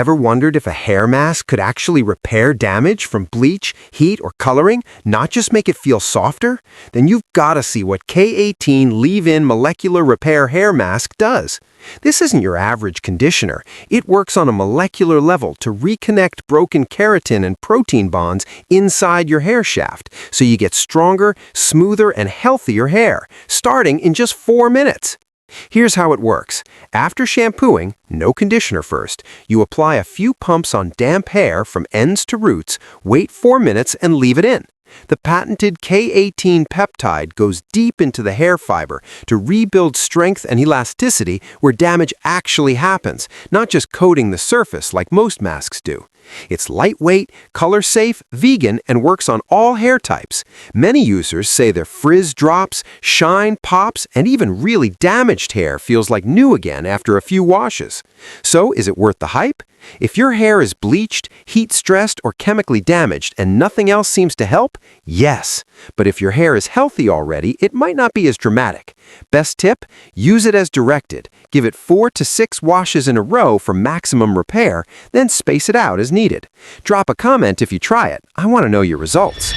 Ever wondered if a hair mask could actually repair damage from bleach, heat, or coloring, not just make it feel softer? Then you've got to see what K18 leave-in molecular repair hair mask does. This isn't your average conditioner. It works on a molecular level to reconnect broken keratin and protein bonds inside your hair shaft, so you get stronger, smoother, and healthier hair, starting in just 4 minutes. Here's how it works. After shampooing, no conditioner first, you apply a few pumps on damp hair from ends to roots, wait 4 minutes, and leave it in. The patented K18 peptide goes deep into the hair fiber to rebuild strength and elasticity where damage actually happens, not just coating the surface like most masks do. It's lightweight, color-safe, vegan, and works on all hair types. Many users say their frizz drops, shine pops, and even really damaged hair feels like new again after a few washes. So, is it worth the hype? If your hair is bleached, heat-stressed, or chemically damaged and nothing else seems to help, yes. But if your hair is healthy already, it might not be as dramatic. Best tip? Use it as directed. Give it 4 to 6 washes in a row for maximum repair, then space it out as needed. Drop a comment if you try it. I want to know your results.